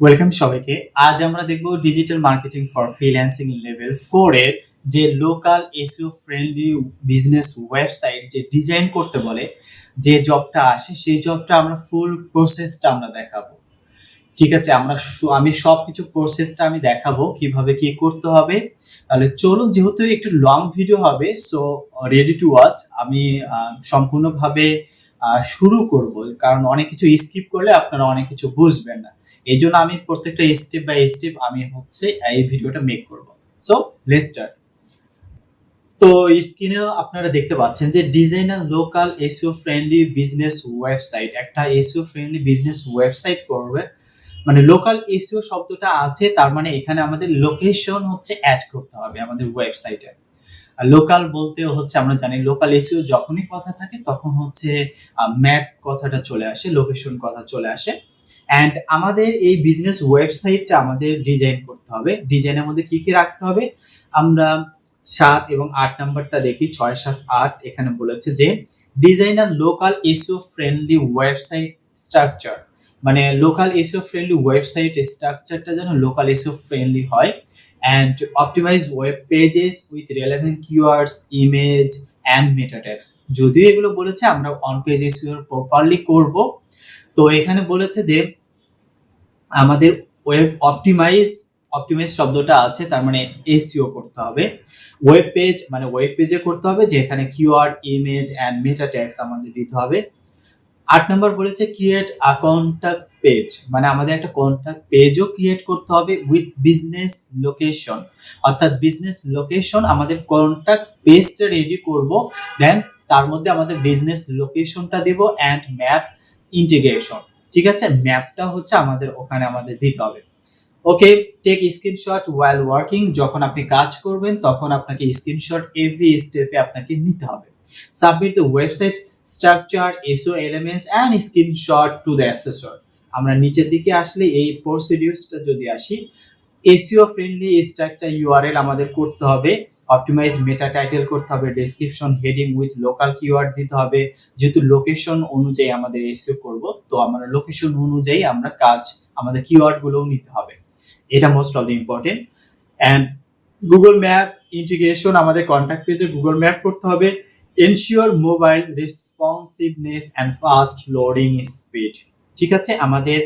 Welcome সবাইকে। আজ আমরা দেখব digital marketing for freelancing level 4 এর যে local SEO friendly business website যে ডিজাইন করতে বলে, যে জবটা আসে সেই জবটা আমরা ফুল প্রসেসটা আমরা দেখাবো। ঠিক আছে? আমি সবকিছু প্রসেসটা আমি দেখাবো কিভাবে কি করতে হবে। তাহলে চলুন, যেহেতু একটু লং ভিডিও হবে, সো রেডি টু ওয়াচ। আমি সম্পূর্ণভাবে শুরু করব, কারণ অনেক কিছু স্কিপ করলে আপনারা অনেক কিছু বুঝবেন না। এইজন্য আমি প্রত্যেকটা স্টেপ বাই স্টেপ আমি এই ভিডিওটা মেক করব। So let's start. তো স্ক্রিনে আপনারা দেখতে পাচ্ছেন যে designer local SEO friendly business website, একটা এসইও ফ্রেন্ডলি বিজনেস ওয়েবসাইট করবে। মানে লোকাল এসইও শব্দটা আছে, তার মানে এখানে আমাদের লোকেশন অ্যাড করতে হবে আমাদের ওয়েবসাইটে। আর লোকাল বলতে আমরা জানি লোকাল এসইও যখনই কথা থাকে তখন ম্যাপ কথাটা চলে আসে, লোকেশন কথা চলে আসে। অ্যান্ড আমাদের এই বিজনেস ওয়েবসাইটটা আমাদের ডিজাইন করতে হবে। ডিজাইনের মধ্যে কি কি রাখতে হবে? আমরা 7 এবং 8 নাম্বারটা দেখি। 6, 7, 8 এখানে বলেছে যে designer local SEO friendly website structure. মানে লোকাল এসইও ফ্রেন্ডলি ওয়েবসাইট স্ট্রাকচারটা যেন লোকাল এসইও ফ্রেন্ডলি হয়, and optimize web pages with relevant keywords, image and meta tags। যদিও এগুলো বলেছে আমরা অন পেজ এসইও প্রপারলি করব। তো এখানে বলেছে যে আমাদের ওয়েব অপটিমাইজ শব্দটা আছে, তার মানে এসইও করতে হবে। ওয়েব পেজ মানে ওয়েব পেজে করতে হবে, যেখানে keyword, image and meta tags আমাদের দিতে হবে। 8 নম্বর বলেছে ক্রিয়েট আ কন্টাক্ট পেজ, মানে আমাদের একটা কন্টাক্ট পেজও ক্রিয়েট করতে হবে উইথ বিজনেস লোকেশন। অর্থাৎ বিজনেস লোকেশন আমাদের কন্টাক্ট পেজটা রেডি করব, দেন তার মধ্যে আমাদের বিজনেস লোকেশনটা দেব এন্ড ম্যাপ ইন্টিগ্রেশন। ঠিক আছে? ম্যাপটা আমাদের দিতে হবে। ওকে, টেক স্ক্রিনশট ওয়াইল ওয়ার্কিং। যখন আপনি কাজ করবেন তখন আপনাকে স্ক্রিনশট এভরি স্টেপে আপনাকে নিতে হবে। Submit the website structure, SEO elements and screenshot to the assessor. আমরা নিচের দিকে আসলে এই প্রসিডিউরসটা যদি আসি, এসইও ফ্রেন্ডলি স্ট্রাকচার ইউআরএল আমাদের করতে হবে, অপটিমাইজ মেটা টাইটেল করতে হবে, description heading with local keyword দিতে হবে। যেহেতু লোকেশন অনুযায়ী আমাদের এসইও করব, তো আমরা লোকেশন অনুযায়ী আমাদের কিওয়ার্ড গুলোও নিতে হবে। এটা most of the important. And Google map integration, আমাদের কন্ট্যাক্ট পেজে গুগল ম্যাপ করতে হবে। Ensure mobile responsiveness and fast loading speed. ঠিক আছে? আমাদের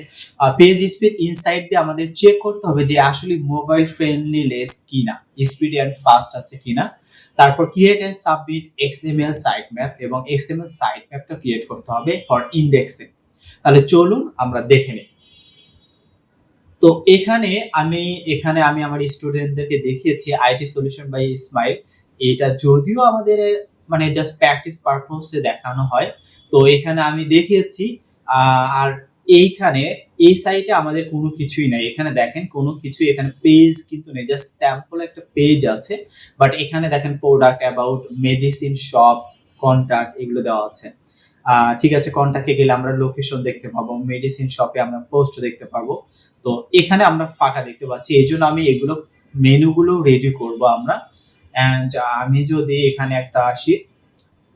পেজ স্পিড ইনসাইড দিয়ে আমাদের চেক করতে হবে যে আসলে মোবাইল ফ্রেন্ডলিনেস কিনা, স্পিড অ্যান্ড ফাস্ট আছে কিনা। তারপর create and submit XML site map, এবং এক্সএমএল সাইট ম্যাপটা ক্রিয়েট করতে হবে ফর ইন্ডেক্সিং। তাহলে চলুন আমরা দেখে নিই। তো এখানে আমি আমার স্টুডেন্টদেরকে দেখিয়েছি আইটি সলিউশন বাই ইসমাইল। এটা যদিও আমাদের মানে জাস্ট প্র্যাকটিস পারপোজে দেখানো হয়। তো এখানে আমি দেখিয়েছি। আর এইখানে এই সাইটে আমাদের কোনো কিছুই নাই। এখানে দেখেন কোনো কিছু, এখানে পেজ কিন্তু নেই, জাস্ট স্যাম্পল একটা পেজ আছে। বাট এখানে দেখেন product, about, medicine shop, contact এগুলো দেওয়া আছে। ঠিক আছে, কন্টাক্টে গেলে আমরা লোকেশন দেখতে পাবো, মেডিসিন শপে আমরা পোস্ট দেখতে পাবো। তো এখানে আমরা ফাঁকা দেখতে পাচ্ছি, এই জন্য আমি এগুলো মেনুগুলো রেডি করব আমরা। অ্যান্ড আমি যদি এখানে একটা আসি,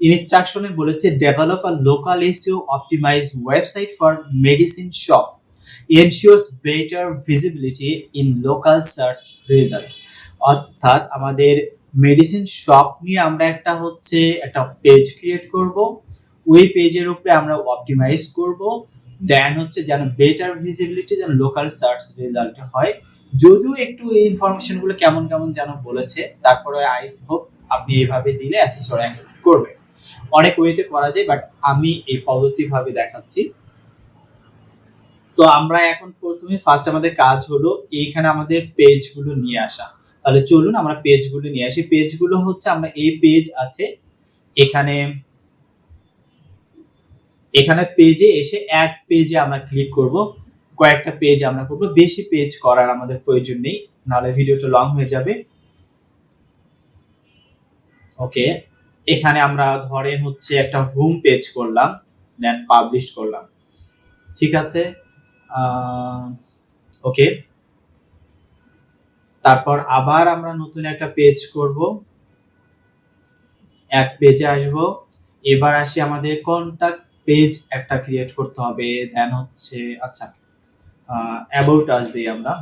ইনস্ট্রাকশনে বলেছে develop a local SEO optimize website for medicine shop, ensures better visibility in local search result. অর্থাৎ আমাদের মেডিসিন শপ নিয়ে আমরা একটা পেজ ক্রিয়েট করব। ওই পেজের উপরে আমরা অপটিমাইজ করব, দেন যেন বেটার ভিজিবিলিটি যেন লোকাল সার্চ রেজাল্ট হয়। যদিও একটু এই ইনফরমেশন গুলো কেমন কেমন যেন বলেছে, তারপরে আই হোপ আপনি এইভাবে দিলে অ্যাসেসর অ্যাকসেপ্ট করবে। অনেক ওয়েতে করা যায়, বাট আমি এই পদ্ধতি ভাবে দেখাচ্ছি। তো আমরা এখন প্রথমে ফার্স্ট আমাদের কাজ হলো এইখানে আমাদের পেজগুলো নিয়ে আসা। তাহলে চলুন আমরা পেজগুলো নিয়ে আসি। পেজগুলো আমরা এই পেজ আছে এখানে, পেজে এসে এক পেজে আমরা ক্লিক করব। কয়েকটা পেজ আমরা করব, বেশি পেজ করার আমাদের প্রয়োজন নেই, নাহলে ভিডিওটা লং হয়ে যাবে। ওকে, এখানে আমরা ধরেন একটা হোম পেজ করলাম, দেন পাবলিশ করলাম। ঠিক আছে? ওকে, তারপর আবার আমরা নতুন একটা পেজ করব, এক পেজে আসব। এবার আসি আমাদের কন্টাক্ট পেজ একটা ক্রিয়েট করতে হবে। দেন আচ্ছা, অ্যাবাউট আস দিই আমরা,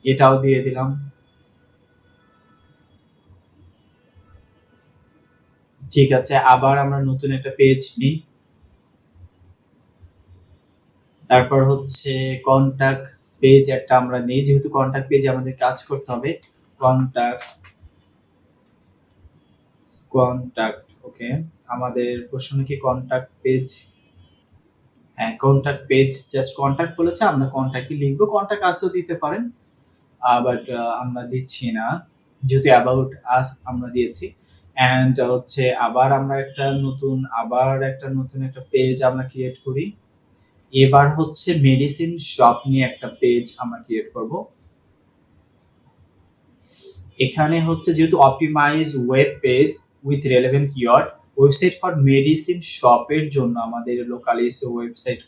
এটাও দিয়ে দিলাম। ঠিক আছে, আবার আমরা নতুন একটা পেজ নিই। তারপর হচ্ছে কন্টাক্ট পেজ একটা আমরা নেই, যেহেতু কন্টাক্ট পেজ আমাদের কাজ করতে হবে। কন্টাক্ট কন্টাক্ট ওকে, আমাদের প্রশ্ন কি কন্টাক্ট পেজ? হ্যাঁ, কন্টাক্ট পেজ, জাস্ট কন্টাক্ট বলেছে, আমরা কন্টাক্টই লিখবো। কন্টাক্ট আসও দিতে পারেন, বাট আমরা দিচ্ছি না, যেহেতু অ্যাবাউট আস আমরা দিয়েছি। অ্যান্ড হচ্ছে আবার একটা নতুন একটা পেজ আমরা ক্রিয়েট করি। এবার হচ্ছে মেডিসিন শপ নিয়ে একটা পেজ আমরা ক্রিয়েট করব। এখানে হচ্ছে যেহেতু optimize web page with relevant keyword, website for medicine শপের জন্য আমাদের local SEO website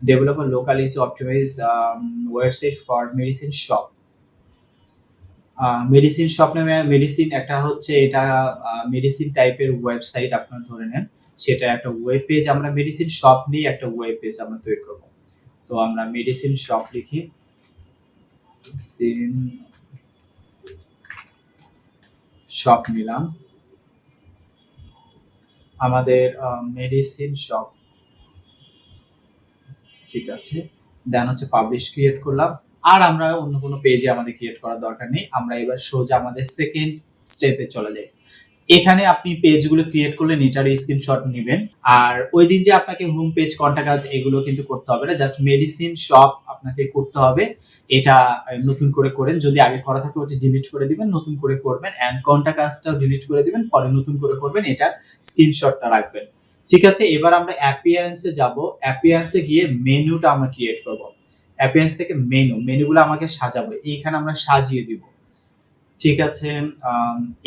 developer local SEO optimize website for medicine shop. Medicine shop নামে মেডিসিন একটা হচ্ছে, এটা মেডিসিন টাইপের ওয়েবসাইট আপনারা ধরে নেন, সেটা একটা ওয়েব পেজ। আমরা মেডিসিন শপ নিয়ে একটা ওয়েব পেজ আমরা তৈরি করব। তো আমরা মেডিসিন শপ লিখি, মেডিসিন শপ নিলাম, আমাদের মেডিসিন শপ, ঠিক আছে। দেন হচ্ছে পাবলিশ ক্রিয়েট করলাম। আর আমরা অন্য কোনো পেজে আমাদের ক্রিয়েট করার দরকার নেই, আমরা এবার সোজা আমাদের সেকেন্ড স্টেপে চলে যাই। এখানে আপনি পেজগুলো ক্রিয়েট করলেন, এটার স্ক্রিনশট নেবেন। আর ওই দিন যে আপনাকে হোম পেজ, কন্টাক্ট কাজ এগুলো কিন্তু করতে হবে না, জাস্ট মেডিসিন শপ আপনাকে করতে হবে। এটা নতুন করে করেন, যদি আগে করা থাকে ওটা ডিলিট করে দিবেন, নতুন করে করবেন। এন্ড কন্টাক্ট কাজটাও ডিলিট করে দিবেন, পরে নতুন করে করবেন, এটা স্ক্রিনশটটা রাখবেন। ঠিক আছে, এবার আমরা অ্যাপিয়ারেন্সে যাব। অ্যাপিয়ারেন্সে গিয়ে মেনুটা আমরা ক্রিয়েট করব। অ্যাপিয়ারেন্স থেকে মেনুগুলো আমাকে সাজাবো, এইখানে আমরা সাজিয়ে দিব। ঠিক আছে,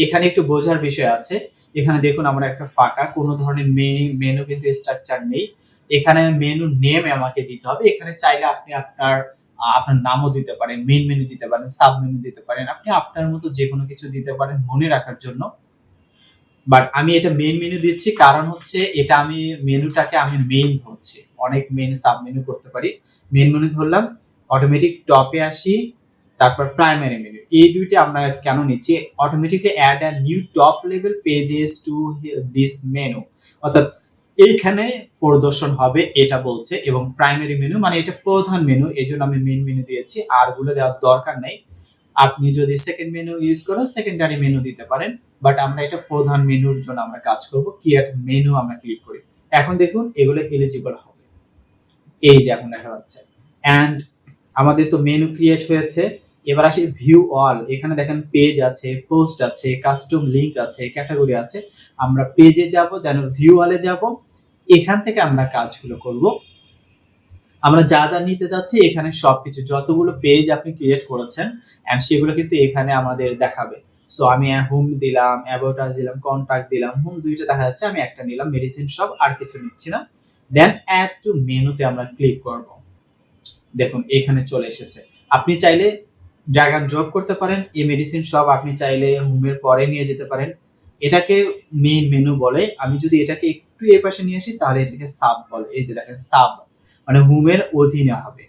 এখানে একটু বোঝার বিষয় আছে। এখানে দেখুন আমরা একটা ফাঁকা, কোনো ধরনের মেনু কিন্তু স্ট্রাকচার নেই। এখানে মেনু নেম আমাকে দিতে হবে। এখানে চাইলে আপনি আপনার নামও দিতে পারেন, মেইন মেনু দিতে পারেন, সাব মেনু দিতে পারেন, আপনি আপনার মতো যে কোনো কিছু দিতে পারেন মনে রাখার জন্য। বাট আমি এটা মেইন মেনু দিচ্ছি, কারণ হচ্ছে এটা আমি মেনুটাকে আমি মেইন ধরছি, অনেক মেনু সাব মেনু করতে পারি। মেইন মেনু ধরলাম, অটোমেটিক টপে আসি, তারপর প্রাইমারি মেনু, এই দুইটা আমরা কেন নিচ্ছি? Automatically add a new top level pages to this menu, অর্থাৎ এইখানে প্রদর্শন হবে এটা বলছে। এবং প্রাইমারি মেনু মানে এটা প্রধান মেনু, এই জন্য আমি মেইন মেনু দিয়েছি, আর গুলো দেওয়ার দরকার নেই। আপনি যদি সেকেন্ড মেনু ইউজ করেন সেকেন্ডারি মেনু দিতে পারেন, বাট আমরা এটা প্রধান মেনুর জন্য আমরা কাজ করব। ক্রিয়েট মেনু আমরা ক্লিক করি, এখন দেখুন এগুলো এলিজিবল হবে, এই যে এখন দেখা যাচ্ছে। অ্যান্ড আমাদের তো মেনু ক্রিয়েট হয়েছে। এবার আসি ভিউ অল, এখানে দেখেন পেজ আছে, পোস্ট আছে, কাস্টম লিংক আছে, ক্যাটাগরি আছে। আমরা পেজে যাব, দেন ভিউ অলে যাব, এখান থেকে আমরা কাজগুলো করব। আমরা যা যা নিতে যাচ্ছি এখানে সবকিছু, যতগুলো পেজ আপনি ক্রিয়েট করেছেন এন্ড সেগুলো কিন্তু এখানে আমাদের দেখাবে। সো আমি হোম দিলাম, অ্যাবাউট আস দিলাম, কন্টাক্ট দিলাম, হোম দুইটা দেখা যাচ্ছে, আমি একটা নিলাম মেডিসিন শপ, আর কিছু নিচ্ছি না। দেন অ্যাড টু মেনুতে আমরা ক্লিক করব। দেখুন এখানে চলে এসেছে। আপনি চাইলে ড্র্যাগ এন্ড ড্রপ করতে পারেন, এই মেডিসিন শপ আপনি চাইলে হোমের পরে নিয়ে যেতে পারেন। এটাকে মেইন মেনু বলে। আমি যদি এটাকে একটু এই পাশে নিয়ে আসি তাহলে এটাকে সাব বলে, এই যে দেখেন সাব, মানে হোমের অধীনে হবে।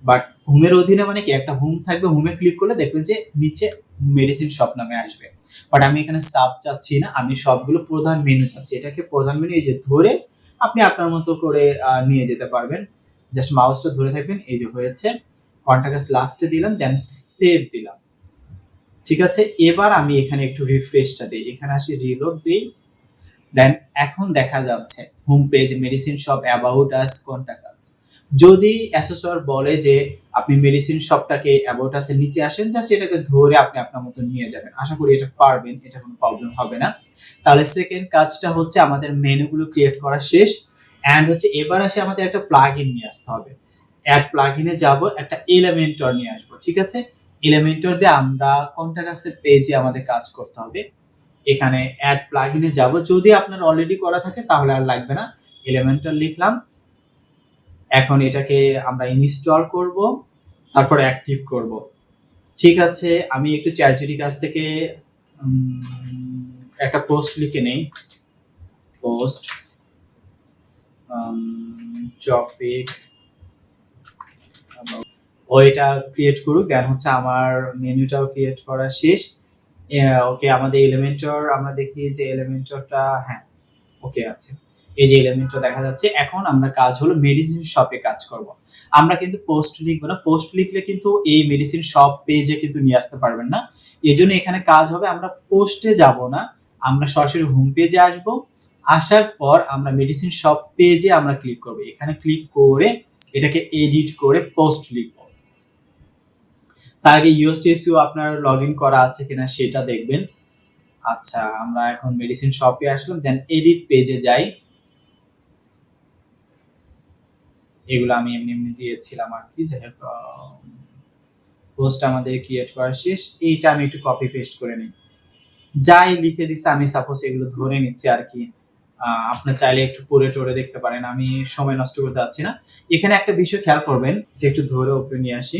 বাট হোমের অধীনে মানে কি, একটা হোম থাকবে, হোমে ক্লিক করলে দেখবেন যে নিচে মেডিসিন শপ নামে আসবে। বাট আমি এখানে সাব চাচ্ছি না, আমি সবগুলো প্রধান মেনু চাচ্ছি। এটাকে প্রধান মেনু এই যে ধরে আপনি আপনার মতো করে নিয়ে যেতে পারবেন। জাস্ট মাউসটা ধরে থাকবেন, এই যে হয়েছে। কন্টাক্ট লাস্টে দিলাম, দেন সেভ দিলাম। ঠিক আছে, এবার আমি এখানে একটু রিফ্রেশটা দিই, এখানে আসি রিলোড দিই। দেন এখন দেখা যাচ্ছে home page, medicine shop, about us, contact আস। যদি অ্যাসেসর বলে যে আপনি মেডিসিন শপটাকে অ্যাবাউট আসের নিচে আসেন, জাস্ট এটাকে ধরে আপনি আপনার মতো নিয়ে যাবেন। আশা করি এটা পারবেন, এটা কোনো প্রবলেম হবে না। তাহলে সেকেন্ড কাজটা হচ্ছে আমাদের মেনুগুলো ক্রিয়েট করা শেষ। অ্যান্ড হচ্ছে এবার আসে আমাদের একটা প্লাগইন নিয়ে আসতে হবে। অ্যাড প্লাগইনে যাব, একটা এলিমেন্টর নিয়ে আসবো। ঠিক আছে, এলিমেন্টর দিয়ে আমরা কন্টাক্ট আসের পেজে আমাদের কাজ করতে হবে। এখানে অ্যাড প্লাগইনে যাব, যদি আপনার অলরেডি করা থাকে তাহলে আর লাগবে না। এলিমেন্টর লিখলাম, এখন এটাকে আমরা ইনস্টল করব, তারপর অ্যাক্টিভ করব। ঠিক আছে, আমি একটু চ্যাটজিপিটির কাছ থেকে একটা পোস্ট লিখে নেই। পোস্ট টপিক ওইটা ক্রিয়েট করুক, দেন হচ্ছে আমার মেনুটাও ক্রিয়েট করা শেষ। ওকে, আমাদের এলিমেন্টর আমরা দেখি যে এলিমেন্টরটা, হ্যাঁ ওকে আছে, এই যে এলিমেন্টটা দেখা যাচ্ছে। এখন আমরা কাজ হলো মেডিসিন শপে কাজ করব। আমরা কিন্তু পোস্ট লিখবো না, পোস্ট লিখলে কিন্তু এই মেডিসিন শপ পেজে কিন্তু নিয়ে আসতে পারবেন না। এই জন্য এখানে কাজ হবে, আমরা পোস্টে যাব না, আমরা সরাসরি হোম পেজে আসব। আসার পর আমরা মেডিসিন শপ পেজে আমরা ক্লিক করব, এখানে ক্লিক করে এটাকে এডিট করে পোস্ট লিখব। তার আগে ইউএসটিএসইউ আপনার লগ ইন করা আছে কিনা সেটা দেখবেন। আচ্ছা, আমরা এখন মেডিসিন শপে আসলাম, দেন এডিট পেজে যাই। এগুলো আমি এমনি এমনি দিয়েছিলাম আর কি, যাই হোক পোস্ট আমাদের ক্রিয়েট করা শেষ। এইটা আমি একটু কপি পেস্ট করে নিই, যাই লিখে দিচ্ছে আমি সাপোজ এগুলো ধরে নিচ্ছি আর কি। আপনার চাইলে একটু পড়ে টরে দেখতে পারেন, আমি সময় নষ্ট করতে যাচ্ছি না। এখানে একটা বিষয় খেয়াল করবেন, এটা একটু ধরে উপরে নিয়ে আসি।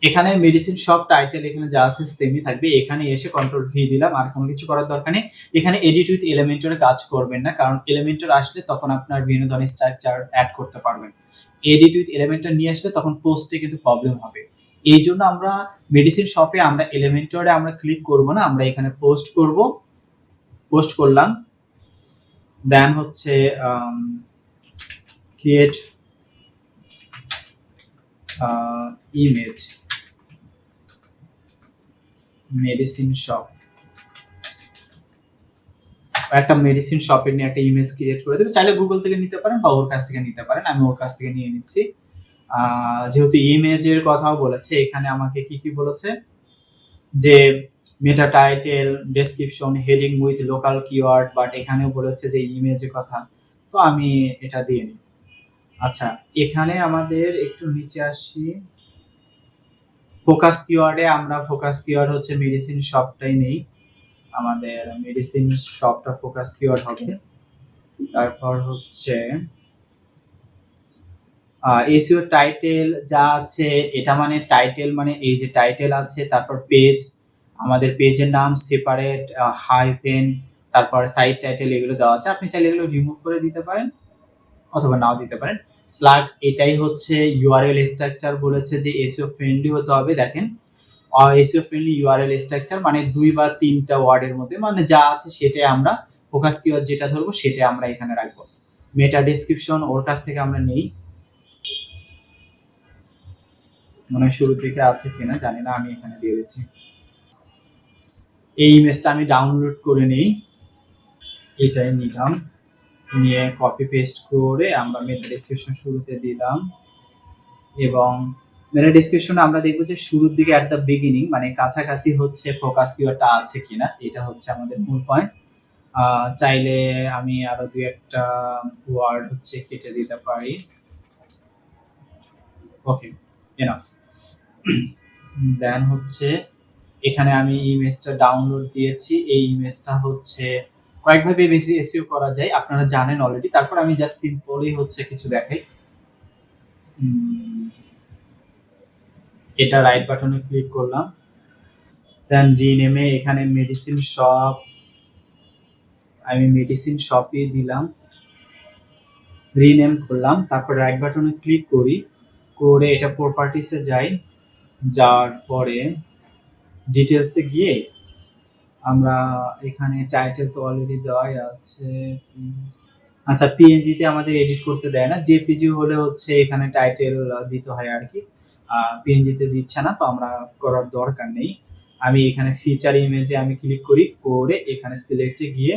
এখানে মেডিসিন শপ টাইটেল এখানে যা আছে সেমই থাকবে। এখানে এসে কন্ট্রোল ভি দিলাম, আর কোনো কিছু করার দরকার নেই। এখানে এডিট উইথ এলিমেন্টরে কাজ করবেন না, কারণ এলিমেন্টর আসলে তখন আপনার বিভিন্ন ধরনের স্ট্রাকচার অ্যাড করতে পারবেন। এডিট উইথ এলিমেন্টর নিয়ে আসলে তখন পোস্টে কিন্তু প্রবলেম হবে। এই জন্য আমরা মেডিসিন শপে আমরা এলিমেন্টরে আমরা ক্লিক করব না, আমরা এখানে পোস্ট করব। পোস্ট করলাম, দেন হচ্ছে ক্রিয়েট ইমেজ মেডিসিন শপ, একটা মেডিসিন শপের নিয়ে একটা ইমেজ ক্রিয়েট করে দেবে। চাইলে গুগল থেকে নিতে পারেন বা ওর কাছ থেকে নিতে পারেন, আমি ওর কাছ থেকে নিয়ে নিচ্ছি। যেহেতু ইমেজের কথাও বলেছে, এখানে আমাকে কি কি বলেছে যে meta title, description, heading with local keyword, but এখানেও বলেছে যে ইমেজের কথা, তো আমি এটা দিয়ে নিই। আচ্ছা, এখানে আমাদের একটু নিচে আসি, ফোকাস কিওয়ার্ডে আমরা ফোকাস কিওয়ার্ড হচ্ছে মেডিসিন শপটাই নেই, আমাদের মেডিসিন শপটা ফোকাস কিওয়ার্ড হবে। তারপর হচ্ছে এসইও টাইটেল যা আছে, এটা মানে টাইটেল মানে এই যে টাইটেল আছে, তারপর পেজ, আমাদের পেজের নাম সেপারেট হাইফেন, তারপর সাইট টাইটেল, এগুলো দেওয়া আছে। আপনি চাইলে এগুলো রিমুভ করে দিতে পারেন অথবা নাও দিতে পারেন। স্ল্যাগ, এটাই হচ্ছে ইউআরএল স্ট্রাকচার, বলেছে যে এসইও ফ্রেন্ডলি হতে হবে। দেখেন এসইও ফ্রেন্ডলি ইউআরএল স্ট্রাকচার মানে 2 বা 3টা ওয়ার্ডের মধ্যে, মানে যা আছে সেটাই আমরা ফোকাস কিওয়ার্ড যেটা ধরবো সেটাই আমরা এখানে রাখবো। মেটা ডেসক্রিপশন ওর কাছ থেকে আমরা নেই, মানে শুরু থেকে আছে কিনা জানি না, আমি এখানে দিয়ে দিচ্ছি। এই ইমেজটা আমি ডাউনলোড করে নেই, এটাই নিলাম, নিয়ে কপি পেস্ট করে আমরা মেটা ডেসক্রিপশন শুরুতে দিলাম। এবং মেটা ডেসক্রিপশনে আমরা দেখবো যে শুরুর দিকে অ্যাট দ্য বিগিনিং মানে কাছাকাছি হচ্ছে ফোকাস কিওয়ার্ডটা আছে কিনা, এটা হচ্ছে আমাদের মূল পয়েন্ট। চাইলে আমি আরো দুই একটা ওয়ার্ড হচ্ছে কেটে দিতে পারি। ওকে, এনাফ। দেন হচ্ছে এখানে আমি ইমেজটা ডাউনলোড দিয়েছি, এই ইমেজটা হচ্ছে কয়েকভাবে বেশি এসইও করা যায়, আপনারা জানেন অলরেডি। তারপর আমি জাস্ট সিম্পলি হচ্ছে কিছু দেখাই। এটা রাইট বাটনে ক্লিক করলাম, দেন রিনেমে এখানে মেডিসিন শপ, আমি মেডিসিন শপই দিলাম, রিনেম করলাম। তারপর রাইট বাটনে ক্লিক করি, করে এটা প্রপার্টিসে যাই, যাওয়ার পরে ডিটেলসে গিয়ে আমরা এখানে টাইটেল তো অলরেডি দেওয়াই আছে। আচ্ছা, পিএনজি তে আমাদের এডিট করতে দেয় না, জেপিজি হলে হচ্ছে এখানে টাইটেল দিতে হয় আর কি। পিএনজি তে দিচ্ছে না, তো আমরা করার দরকার নেই। আমি এখানে ফিচার ইমেজে আমি ক্লিক করি, করে এখানে সিলেক্টে গিয়ে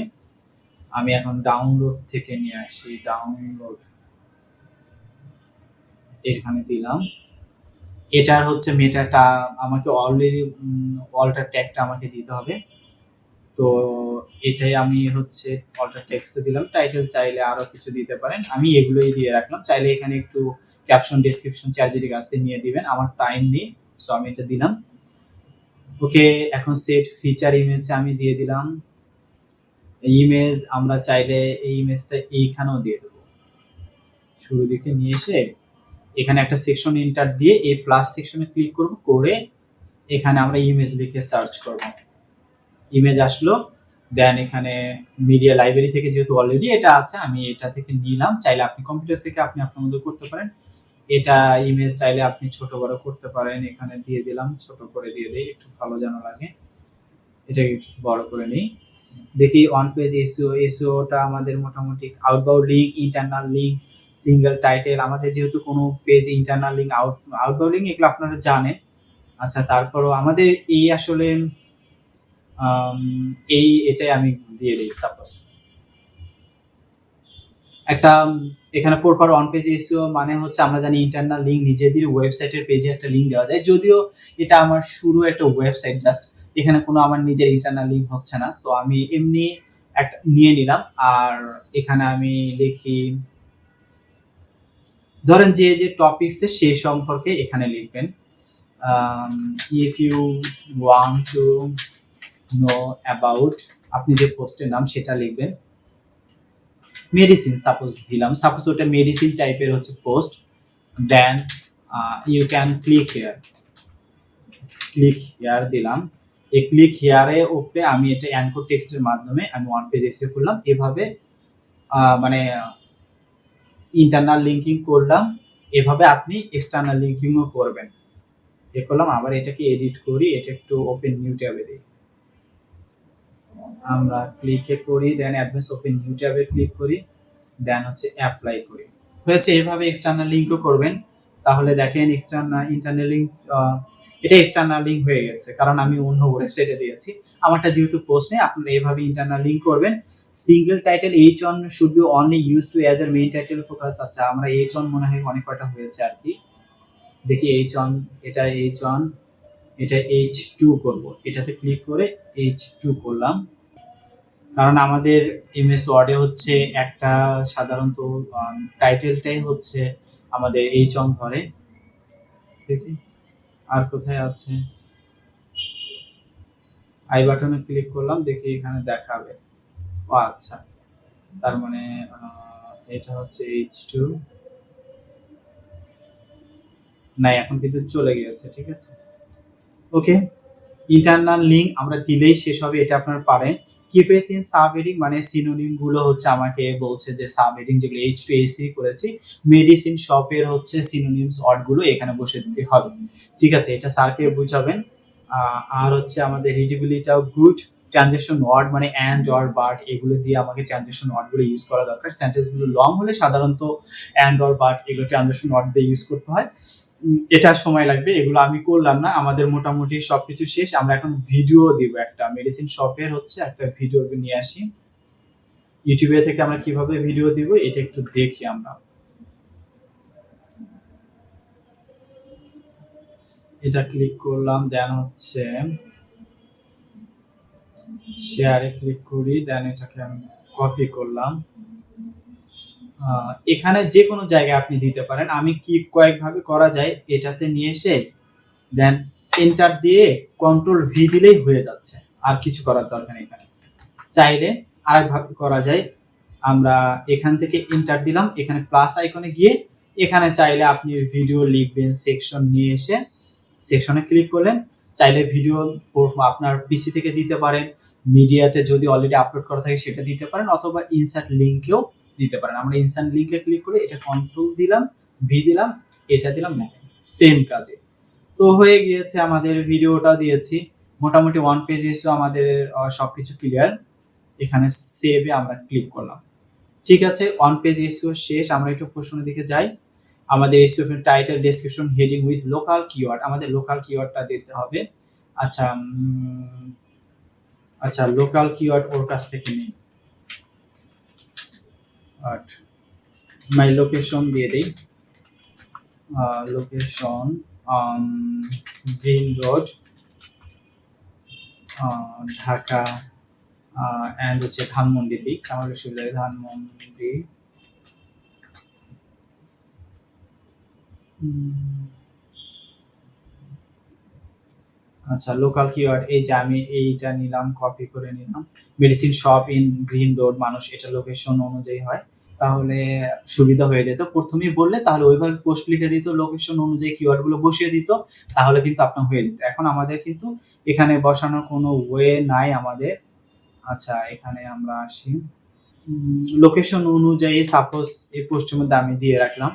আমি এখন ডাউনলোড থেকে নিয়ে আসি, ডাউনলোড এখানে দিলাম। এটার হচ্ছে মেটাটা আমাকে অলরেডি অল্টার ট্যাগটা আমাকে দিতে হবে, তো এটাই আমি হচ্ছে অল্টার টেক্সটে দিলাম। টাইটেল চাইলে আরো কিছু দিতে পারেন, আমি এগুলোই দিয়ে রাখলাম। চাইলে এখানে একটু ক্যাপশন ডেসক্রিপশন চ্যাটজিপিটি কাছ থেকে নিয়ে দিবেন, আমার টাইম নেই, সো আমি এটা দিলাম। ওকে, এখন সেট ফিচার ইমেজ আমি দিয়ে দিলাম। ইমেজ আমরা চাইলে এই ইমেজটা এইখানেও দিয়ে দেবো, শুরু দিকে নিয়ে এসে এখানে একটা সেকশন এন্টার দিয়ে এই প্লাস সেকশনে ক্লিক করব, করে এখানে আমরা ইমেজ লিখে সার্চ করব, ইমেজ আসলো। দেন এখানে মিডিয়া লাইব্রেরি থেকে যেহেতু অলরেডি এটা আছে, আমি এটা থেকে নিলাম। চাইলে আপনি কম্পিউটার থেকে আপনি আপনার মতো করতে পারেন। এটা ইমেজ চাইলে আপনি ছোট বড় করতে পারেন, এখানে দিয়ে দিলাম, ছোট করে দিয়ে দেই একটু ভালো যেন লাগে, এটাকে একটু বড় করে নিই। দেখি অন পেজ এসইও, এসইওটা আমাদের মোটামুটি outbound link, internal link, single title, আমাদের যেহেতু কোনো page internal link, outbound link এগুলো আপনারা জানেন। আচ্ছা, তারপরও আমাদের এই আসলে এটাই আমি দিয়ে দিই সাপোজ একটা এখানে প্রপার অন পেজ এসইও মানে হচ্ছে আমরা জানি ইন্টারনাল লিঙ্ক, নিজেদের ওয়েবসাইটের পেজে একটা লিঙ্ক দেওয়া যায়, যদিও এটা আমার শুরু একটা ওয়েবসাইট জাস্ট, এখানে কোনো আমার নিজের ইন্টারনাল লিঙ্ক হচ্ছে না, তো আমি এমনি একটা নিয়ে নিলাম। আর এখানে আমি লিখি, ধরেন যে যে টপিকসে সেই সম্পর্কে এখানে লিখবেন, if you want to know about, আপনি যে পোস্টের নাম সেটা লিখবেন, মেডিসিন সাপোজ দিলাম, সাপোজ ওটা মেডিসিন টাইপের হচ্ছে post, then you can click here দিলাম, এই ক্লিক হিয়ারে উপরে আমি এটা অ্যাঙ্কর টেক্সটের মাধ্যমে আমি ওয়ান পেজ এসে করলাম, এভাবে মানে ইন্টারনাল লিঙ্কিং করলাম, এভাবে আপনি এক্সটার্নাল লিঙ্কিংও করবেন। এ করলাম, আবার এটাকে এডিট করি, এটা একটু ওপেন নিউ ট্যাবে দিই, আমরা ক্লিকে করি, দেন অ্যাডভান্স ওপেন নিউ ট্যাবে ক্লিক করি, দেন হচ্ছে অ্যাপ্লাই করি, হয়েছে। এভাবে এক্সটার্নাল লিঙ্কও করবেন, তাহলে দেখেন ইন্টারনাল লিঙ্ক, এটা এক্সটার্নাল লিঙ্ক হয়ে গেছে, কারণ আমি অন্য ওয়েবসাইটে দিয়েছি, আমারটা যেহেতু পোস্ট নেই, আপনারা এভাবে ইন্টারনাল লিঙ্ক করবেন। Single title H1 should be only use to as a main title focus. আচ্ছা, আমরা H1 মনে হয় অনেক কয়টা হয়েছে আর কি, দেখি H1, এটা H1, এটা H2 করব, এটাতে ক্লিক করে H2 করলাম, কারণ আমাদের এমএস ওয়ার্ডে হচ্ছে একটা সাধারণত টাইটেলটাই হচ্ছে আমাদের H1 ধরে। দেখি আর কোথায় আছে, আই বাটনে ক্লিক করলাম, দেখি এখানে দেখাবে, ও আচ্ছা, তার মানে এটা হচ্ছে H2, না এখন কিন্তু চলে গিয়েছে, ঠিক আছে, ওকে। ইন্টারনাল লিঙ্ক আমরা দিলেই শেষ হবে, এটা আপনারা পারেন। কিফ্রেজ ইন সাব হেডিং মানে সিনোনিম গুলো হচ্ছে আমাকে বলছে যে সাব হেডিং যেগুলো H2 H3 করেছি, মেডিসিন শপের হচ্ছে সিনোনিমস ওয়ার্ড গুলো এখানে বসে দিতে হবে, ঠিক আছে, এটা স্যারকে বুঝাবেন। আর হচ্ছে আমাদের রিডেবিলিটিটাও গুড, ট্রানজেকশন ওয়ার্ড মানে অ্যান্ড অর বাট, এগুলো দিয়ে আমাকে ট্রানজেকশন ওয়ার্ড গুলো ইউজ করা দরকার, সেন্টেন্স গুলো লং হলে সাধারণত অ্যান্ড অর বাট এগুলো ট্রানজেকশন ওয়ার্ড দিয়ে ইউজ করতে হয়, এটা সময় লাগবে, এগুলো আমি করলাম না, আমাদের মোটামুটি সবকিছু শেষ। আমরা এখন ভিডিও দিব, একটা মেডিসিন শপের হচ্ছে একটা ভিডিও নিয়ে আসি, ইউটিউবে থেকে আমরা কিভাবে ভিডিও দিব এটা একটু দেখি আমরা। এটা ক্লিক করলাম, দেন হচ্ছে শেয়ারে ক্লিক করি, দেন এটাকে আমি কপি করলাম, এখানে যে কোনো জায়গায় আপনি দিতে পারেন, আমি কি কয়েকভাবে করা যায়, এটাতে নিয়ে এসে দেন এন্টার দিয়ে কন্ট্রোল ভি দিলেই হয়ে যাচ্ছে, আর কিছু করার দরকার নেই। এখানে চাইলে আরেকভাবে করা যায়, আমরা এখান থেকে এন্টার দিলাম, এখানে প্লাস আইকনে গিয়ে এখানে চাইলে আপনি ভিডিও লিখবেন, সেকশন নিয়ে এসে সেকশনে ক্লিক করলেন, চাইলে ভিডিও আপনার পিসি থেকে দিতে পারেন, মিডিয়াতে যদি অলরেডি আপলোড করা থাকে সেটা দিতে পারেন, অথবা ইনসার্ট লিঙ্কেও দিতে পারেন। আমরা ইনসার্ট লিঙ্কে ক্লিক করে এটা কন্ট্রোল দিলাম, ভি দিলাম, এটা দিলাম, দেখেন সেম কাজে তো হয়ে গিয়েছে, আমাদের ভিডিওটা দিয়েছি, মোটামুটি ওয়ান পেজ এসে আমাদের সবকিছু ক্লিয়ার, এখানে সেভে আমরা ক্লিক করলাম, ঠিক আছে, অন পেজ এসইও শেষ। আমরা একটু প্রশ্নের দিকে যাই, আমাদের SEO title, description, heading with local keyword, আমাদের লোকাল কিওয়ার্ডটা দিতে হবে। আচ্ছা আচ্ছা, লোকাল কিওয়ার্ড ওর কাছ থেকে নিই, বাট মাই লোকেশন দিয়ে দিই, location green road, Dhaka, and হচ্ছে ধানমন্ডি দিই, তাহলে সুবিধা, ধানমন্ডি, আচ্ছা লোকাল কিওয়ার্ড, এই যে আমি এইটা নিলাম, কপি করে নিলাম, medicine shop in green road, মানুষ এটা লোকেশন অনুযায়ী হয়, তাহলে সুবিধা হয়ে যেত, প্রথমেই বললে তাহলে ওইভাবে পোস্ট লিখে দিত, লোকেশন অনুযায়ী কিওয়ার্ড গুলো বসিয়ে দিত, তাহলে কিন্তু আপনার হয়ে যেত। এখন আমাদের কিন্তু এখানে বসানোর কোনো ওয়ে নাই আমাদের। আচ্ছা, এখানে আমরা আসি, লোকেশন অনুযায়ী সাপোজ এই পোস্টের মধ্যে আমি দিয়ে রাখলাম,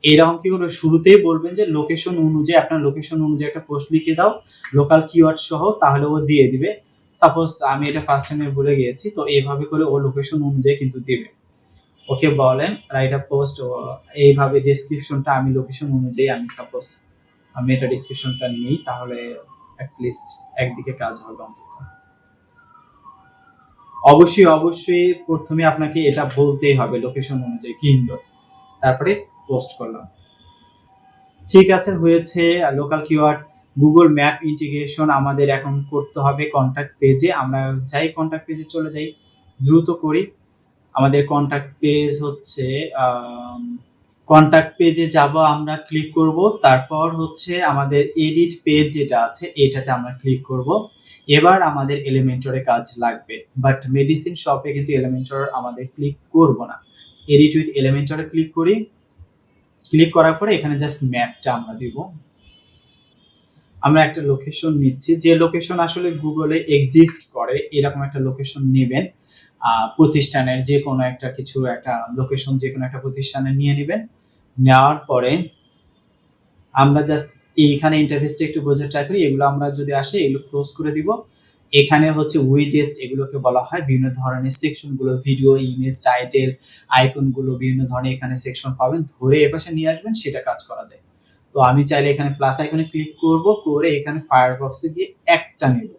এরকম কি করবে, শুরুতেই বলবেন যে লোকেশন অনুযায়ী, আপনার লোকেশন অনুযায়ী একটা পোস্ট লিখে দাও লোকাল কিওয়ার্ড সহ, তাহলে ও দিয়ে দিবে। সাপোজ আমি এটা ফার্স্ট টাইমে ভুলে গিয়েছি, তো এইভাবে করে ও লোকেশন অনুযায়ী কিন্তু দিবে। ওকে বলেন রাইট আ পোস্ট, এইভাবে ডেসক্রিপশনটা আমি লোকেশন অনুযায়ী, আমি সাপোজ আমি এটা ডেসক্রিপশনটা নিই, তাহলে অ্যাটলিস্ট একদিকে কাজ হবে অন্তত। অবশ্যই অবশ্যই প্রথমে আপনাকে এটা বলতেই হবে লোকেশন অনুযায়ী কি ইনডোর, তারপরে পোস্ট করলাম। ঠিক আছে, হয়েছে। Local keyword, Google map integration আমাদের এখন করতে হবে কন্টাক্ট পেজে। আমরা যাই কন্টাক্ট পেজে চলে যাই, দ্রুত করি। আমাদের কন্টাক্ট পেজ হচ্ছে কন্টাক্ট পেজে যাব, আমরা ক্লিক করব, তারপর হচ্ছে আমাদের এডিট পেজ যেটা আছে এটাতে আমরা ক্লিক করব। এবার আমাদের এলিমেন্টরে কাজ লাগবে, বাট মেডিসিন শপে কিন্তু এলিমেন্টর আমাদের ক্লিক করব না। এডিট উইথ এলিমেন্টরে ক্লিক করি। ক্লিক করার পরে এখানে জাস্ট ম্যাপটা আমরা দিব। আমরা একটা লোকেশন নিচ্ছি, যে লোকেশন আসলে গুগলে এক্সিস্ট করে এরকম একটা লোকেশন নেবেন। প্রতিষ্ঠানের যে কোনো একটা কিছু একটা লোকেশন যে কোনো একটা প্রতিষ্ঠানে নিয়ে নেবেন। নেওয়ার পরে আমরা জাস্ট এইখানে ইন্টারফেসটা একটু বোঝার ট্রাই করি। এগুলো আমরা যদি আসে এগুলো ক্লোজ করে দিব। এখানে হচ্ছে উইজেস এগুলোকে বলা হয়, বিভিন্ন ধরনের সেকশনগুলো, ভিডিও, ইমেজ, টাইটেল, আইকনগুলো বিভিন্ন ধরনের এখানে সেকশন পাবেন, ধরে এপাশে নিয়ে আসবেন, সেটা কাজ করা যায়। তো আমি চাইলে এখানে প্লাস আইকনে ক্লিক করব, করে এখানে ফায়ারফক্সে গিয়ে একটা নেব,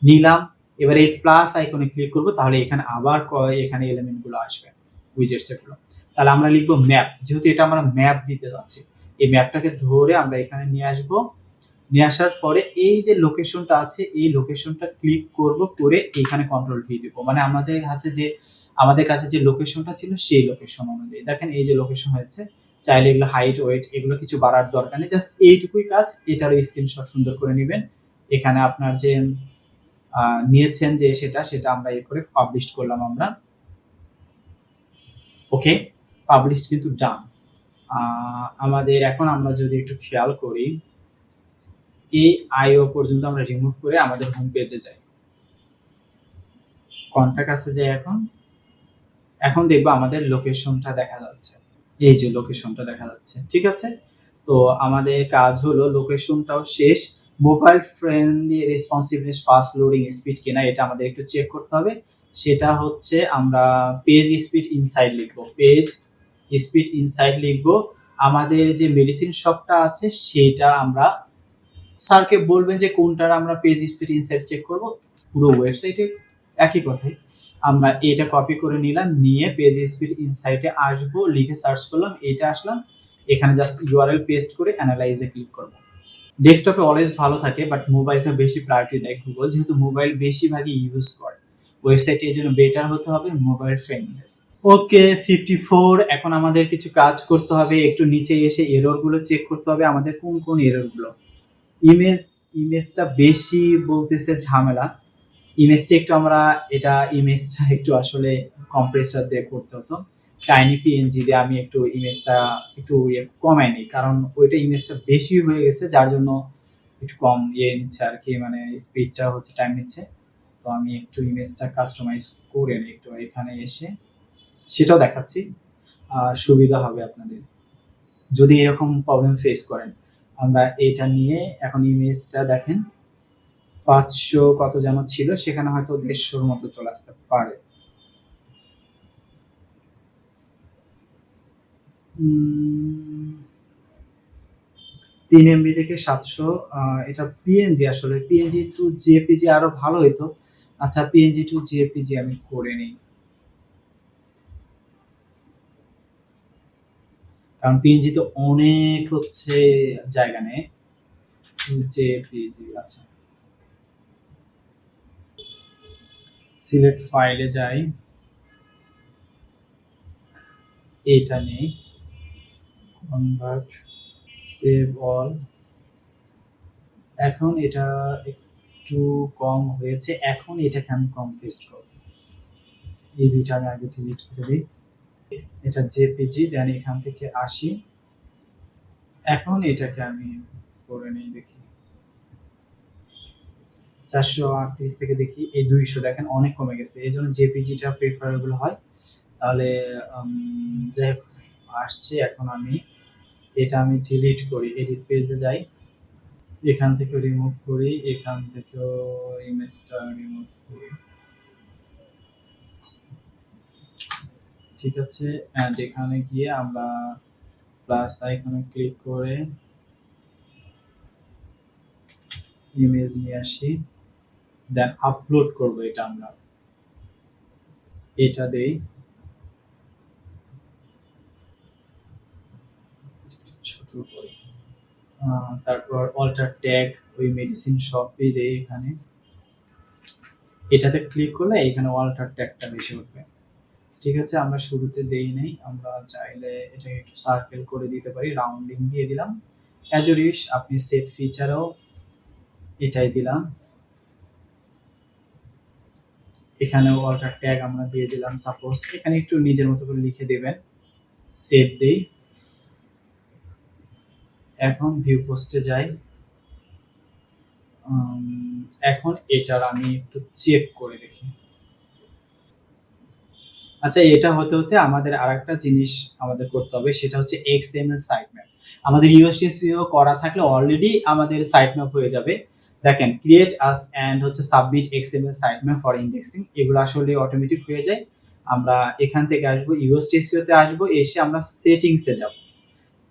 নিলাম। এবার এই প্লাস আইকনে ক্লিক করব, তাহলে এখানে আবার এখানে এলিমেন্টগুলো আসবে, উইজেটস এগুলো। তাহলে আমরা লিখবো ম্যাপ, যেহেতু এটা আমরা ম্যাপ দিতে যাচ্ছি। এই ম্যাপটাকে ধরে আমরা এখানে নিয়ে আসবো। নিয়ে আসার পরে এই যে লোকেশনটা আছে এই লোকেশনটা ক্লিক করব, করে এখানে কন্ট্রোল ভি দিব, মানে আমাদের কাছে যে লোকেশনটা ছিল সেই লোকেশন অনুযায়ী। দেখেন এই যে লোকেশন হয়েছে। চাইলে এগুলো হাইট, ওয়েট এগুলো কিছু বাড়ার দরকার নেই, জাস্ট এইটুকুই কাজ। এটারও স্ক্রিনশট সুন্দর করে নেবেন। এখানে আপনার যে নিয়েছেন যে সেটা আমরা করে পাবলিশ করলাম আমরা। ওকে, পাবলিশ কিন্তু ডান। আমাদের এখন আমরা যদি একটু খেয়াল করি, এই আইও পর্যন্ত আমরা রিমুভ করে আমাদের হোম পেজে যাই, কন্টাক্ট আছে যাই। এখন দেখবো আমাদের লোকেশনটা দেখা যাচ্ছে, এই যে লোকেশনটা দেখা যাচ্ছে। ঠিক আছে, তো আমাদের কাজ হলো লোকেশনটাও শেষ। Mobile friendly, responsiveness, fast loading speed কিনা এটা আমাদের একটু চেক করতে হবে। সেটা হচ্ছে আমরা পেজ স্পিড ইনসাইড লিখবো, পেজ স্পিড ইনসাইড লিখবো। আমাদের যে মেডিসিন শপটা আছে সেটা আমরা স্যারকে বলবেন যে কোনটার আমরা পেজ স্পিড ইনসাইড চেক করব, পুরো ওয়েবসাইটে একই কথাই। আমরা এটা কপি করে নিলাম, নিয়ে পেজ স্পিড ইনসাইটে আসবো, লিখে সার্চ করলাম, এটা আসলাম, এখানে জাস্ট ইউআরএল পেস্ট করে অ্যানালাইজে ক্লিক করব। ডেস্কটপে অলওয়েজ ভালো থাকে, বাট মোবাইলটা বেশি প্রায়োরিটি দেয় গুগল, যেহেতু মোবাইল বেশিরভাগই ইউজ করে। ওয়েবসাইটে এই জন্য বেটার হতে হবে মোবাইল ফ্রেন্ডনেস। ওকে, 54। এখন আমাদের কিছু কাজ করতে হবে, একটু নিচে এসে এরর গুলো চেক করতে হবে আমাদের কোন কোন এরর গুলো। ইমেজটা বেশি বলতেছে ঝামেলা। ইমেজটা একটু আমরা ইমেজটা একটু আসলে কম্প্রেসর দিয়ে করতে হতো, টাইনি পিএনজি দিয়ে আমি একটু ইমেজটা একটু কমাই নিই, কারণ ওইটা ইমেজটা বেশি হয়ে গেছে, যার জন্য একটু কম নিচ্ছে আর কি, মানে স্পিডটা হচ্ছে টাইম নিচ্ছে। তো আমি একটু ইমেজটা কাস্টমাইজ করে নিই একটু এখানে এসে, সেটাও দেখাচ্ছি, সুবিধা হবে আপনাদের যদি এরকম প্রবলেম ফেস করেন। আমরা এটা নিয়ে এখন ইমেজটা দেখেন 500 কত যেন ছিল, সেখানে হয়তো 150 মতো চলে আসতে পারে। 3 এমবি থেকে 700। এটা পিএনজি, আসলে পিএনজি টু জেপিজি আরো ভালো হইতো। আচ্ছা, পিএনজি টু জেপিজি আমি করে নিই, কারণ পিএনজি তো অনেক হচ্ছে জায়গা নেয়। জেপিজি, আচ্ছা, সিলেক্ট ফাইলে যাই, এটা নেই, কনভার্ট, সেভ অল। এখন এটা একটু কম হয়েছে, এখন এটাকে আমি কম্প্রেস করব। এই দুইটা আমি আগে ডিলিট করে দিই। এটা জেপিজি, দেন এখান থেকে আসি, এখন এটাকে আমি করে নিই, দেখি 438 থেকে দেখি এই 200, দেখেন অনেক কমে গেছে, এই জন্য জেপিজিটা প্রেফারেবল হয়। তাহলে যাই হোক, আসছে। এখন আমি এটা ডিলিট করি, এডিট পেজে যাই, এখান থেকে রিমুভ করি, এখান থেকেও ইমেজটা রিমুভ করি। ঠিক আছে, অ্যান্ড এখানে গিয়ে আমরা প্লাস আইকনে ক্লিক করে ইমেজ নিয়ে আসি, দেন আপলোড করব। এটা আমরা এটা দেই, ছোট করি, তারপর অল্টার ট্যাগ ওই মেডিসিন শপে দেই। এখানে এটাতে ক্লিক করলে এখানে অল্টার ট্যাগটা বেশি উঠবে। ঠিক আছে, আমরা শুরুতে দেই নাই, আমরা চাইলে এটাকে একটু সার্কেল করে দিতে পারি, রাউন্ডিং দিয়ে দিলাম। অ্যাজ ইউ উইশ, আপনি সেট ফিচারও এটাই দিলাম, এখানেও অল্টার ট্যাগ আমরা দিয়ে দিলাম। সাপোজ এখানে একটু নিজের মতো করে লিখে দেবেন, সেভ দেই। এখন ভিউ পোস্টে যাই, এখন এটার আমি একটু চেক করে দেখি। আচ্ছা, এটা হতে হতে আমাদের আরেকটা জিনিস আমাদের করতে হবে, সেটা হচ্ছে এক্সএমএল সাইট ম্যাপ। আমাদের ইউএসএসইও করা থাকলে অলরেডি আমাদের সাইট ম্যাপ হয়ে যাবে। দেখেন, ক্রিয়েট আস এন্ড হচ্ছে submit XML site map for indexing, এগুলো আসলে অটোমেটিক হয়ে যায়। আমরা এখান থেকে আসবো, ইউএসটিসিও তে আসবো, এসে আমরা সেটিংসে যাব।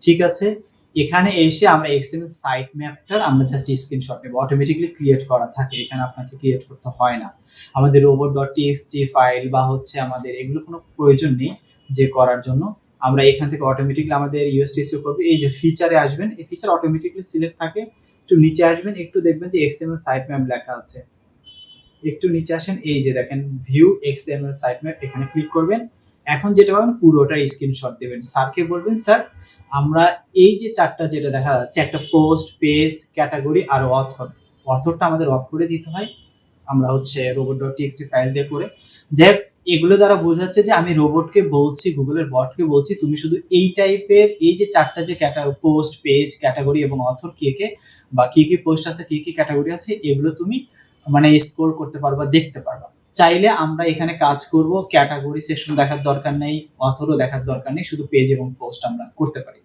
ঠিক আছে, এখানে এসে আমরা এক্সএমএল সাইট ম্যাপটার আমরা জাস্ট স্ক্রিনশট নেব, অটোমেটিক্যালি ক্রিয়েট করা থাকে, এখানে আপনাকে ক্রিয়েট করতে হয় না। আমাদের robot.txt ফাইল বা হচ্ছে আমাদের এগুলো কোনো প্রয়োজন নেই যে করার জন্য। আমরা এখান থেকে অটোমেটিক্যালি আমাদের ইউএসটিসিও করবে। এই যে ফিচারে আসবেন, এই ফিচার অটোমেটিক্যালি সিলেক্ট থাকে, একটু নিচে আসবেন, একটু দেখবেন যে এক্সএমএল সাইট ম্যাপ লেখা আছে, একটু নিচে আসেন, এই যে দেখেন ভিউ এক্সএমএল সাইট ম্যাপ, এখানে ক্লিক করবেন। এখন যেটা পাবেন পুরোটার স্ক্রিনশট দেবেন, স্যারকে বলবেন স্যার আমরা এই যে চারটা যেটা দেখা যাচ্ছে, একটা পোস্ট, পেজ, ক্যাটাগরি আর অথর, অথরটা আমাদের অফ করে দিতে হয়, আমরা হচ্ছে robot.txt ফাইল দিয়ে করে। যাই হোক, এগুলো দ্বারা বোঝাচ্ছে যে আমি রোবটকে বলছি, গুগলের বটকে বলছি তুমি শুধু এই টাইপের এই যে চারটা যে পোস্ট, পেজ, ক্যাটাগরি এবং অথর কে কে বা কি কি পোস্ট আছে, কি কি ক্যাটাগরি আছে, এগুলো তুমি মানে স্ক্রল করতে পারবা, দেখতে পারবা। চাইলে আমরা এখানে কাজ করব, ক্যাটাগরি সেকশন দেখার দরকার নেই, অথরও দেখার দরকার নেই, শুধু পেজ এবং পোস্ট আমরা করতে পারি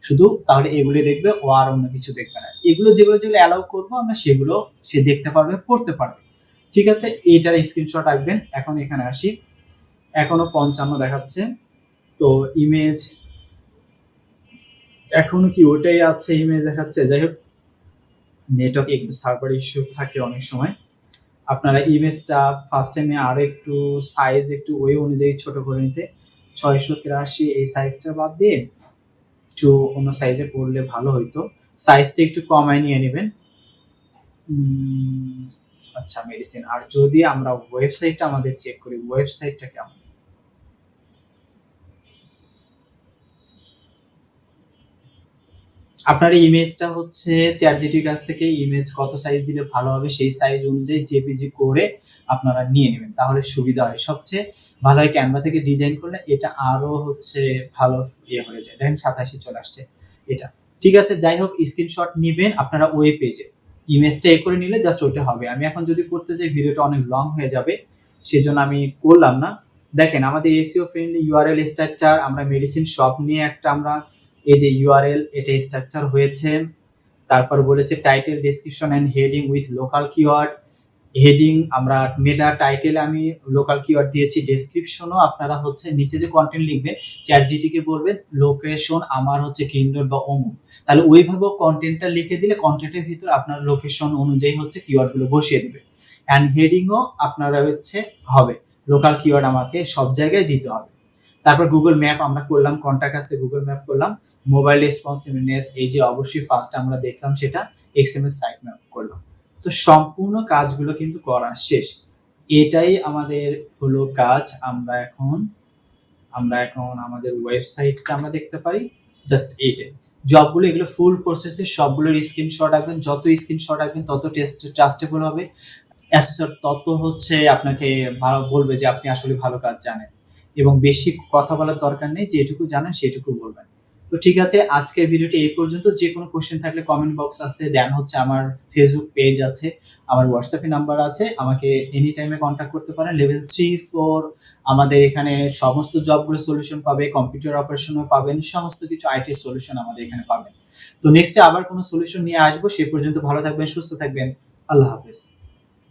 শুধু, তাহলে এগুলো দেখবে, ও আর অন্য কিছু দেখবে না। এগুলো যেগুলো যেগুলো অ্যালাউ করবো আমরা, সেগুলো সে দেখতে পারবে, পড়তে পারবে। ঠিক আছে, এইটার স্ক্রিনশট রাখবেন। এখন এখানে আসি, এখনো 55 দেখাচ্ছে, তো ইমেজ এখনো কি ওটাই আছে, ইমেজ দেখাচ্ছে। যাই হোক, নেটওয়ার্ক একটু সার্ভার ইস্যু থাকে অনেক সময়। আপনারা ইমেজটা ফার্স্ট টাইমে আরো একটু সাইজ একটু ওই অনুযায়ী ছোট করে নিতে, 683 এই সাইজটা বাদ দিয়ে একটু অন্য সাইজে করলে ভালো হইতো, সাইজটা একটু কমায় নিয়ে নেবেন। আচ্ছা, মেডিসিন। আর যদি আমরা ওয়েবসাইটটা আমাদের চেক করি, ওয়েবসাইটটা কেমন, আপনার ইমেজটা হচ্ছে চ্যাটজিপিটির কাছ থেকে ইমেজ কত সাইজ দিলে ভালো হবে সেই সাইজ অনুযায়ী জেপিজি করে আপনারা নিয়ে নেবেন, তাহলে সুবিধা হয়। সবচেয়ে ভালো হয় ক্যানভা থেকে ডিজাইন করলে, এটা আরো হচ্ছে ভালো ইয়ে হয়ে যায়। দেখেন 87 চলে আসছে এটা। ঠিক আছে, যাই হোক, স্ক্রিনশট নিবেন আপনারা ওই পেজে, ইমেজটা এ করে নিলে জাস্ট ওইটা হবে। আমি এখন যদি করতে যাই ভিডিওটা অনেক লং হয়ে যাবে, সেজন্য আমি করলাম না। দেখেন, আমাদের এসইও ফ্রেন্ডলি ইউআরএল স্ট্রাকচার, আমরা মেডিসিন শপ নিয়ে একটা আমরা এই যে ইউআরএল এটা স্ট্রাকচার হয়েছে। তারপর বলেছে title, description and heading with local keyword. Heading আমরা মেটা, টাইটেল আমি লোকাল কিওয়ার্ড দিয়েছি, ডেসক্রিপশনও আপনারা হচ্ছে নিচে যে কন্টেন্ট লিখবেন, চ্যাট জিটিকে বলবেন লোকেশন আমার হচ্ছে কিন্ডর বা অমুক, তাহলে ওইভাবে কন্টেন্টটা লিখে দিলে কন্টেন্টের ভিতর আপনার লোকেশন অনুযায়ী হচ্ছে কিওয়ার্ডগুলো বসিয়ে দিবে। অ্যান্ড হেডিংও আপনারা হচ্ছে হবে লোকাল কিওয়ার্ড, আমাকে সব জায়গায় দিতে হবে। তারপর গুগল ম্যাপ আমরা করলাম, কন্টাক্ট আছে গুগল ম্যাপ করলাম, মোবাইল রেসপন্সিভনেস এই যে অবশ্যই ফার্স্ট আমরা দেখলাম সেটা, এক্সএমএস সাইট ম্যাপ করলাম। তো সম্পূর্ণ কাজগুলো কিন্তু করা শেষ, এটাই আমাদের হলো কাজ। আমরা এখন আমাদের ওয়েবসাইটটা আমরা দেখতে পারি, জাস্ট এইটাই জবগুলো, এগুলো ফুল প্রসেসে সবগুলোর স্ক্রিনশট রাখবেন, যত স্ক্রিনশট রাখবেন তত ট্রাস্টেবল হবে, অ্যাসেসর তত হচ্ছে আপনাকে ভালো বলবে যে আপনি আসলে ভালো কাজ জানেন। এবং বেশি কথা বলার দরকার নেই, যেটুকু জানেন সেটুকু বলবেন। তো ঠিক আছে, আজকের ভিডিওটি এই পর্যন্ত। যে কোনো কোশ্চেন থাকলে কমেন্ট বক্স আছে, দেন হচ্ছে আমার ফেসবুক পেজ আছে, আমার হোয়াটসঅ্যাপে নাম্বার আছে, আমাকে এনি টাইমে কন্ট্যাক্ট করতে পারেন। লেভেল 3, 4 আমাদের এখানে সমস্ত জবগুলো সলিউশন পাবে, কম্পিউটার অপারেশনও পাবেন, সমস্ত কিছু আইটি সলিউশন আমাদের এখানে পাবেন। তো নেক্সটে আবার কোনো সলিউশন নিয়ে আসবো। সে পর্যন্ত ভালো থাকবেন, সুস্থ থাকবেন। আল্লাহ হাফেজ।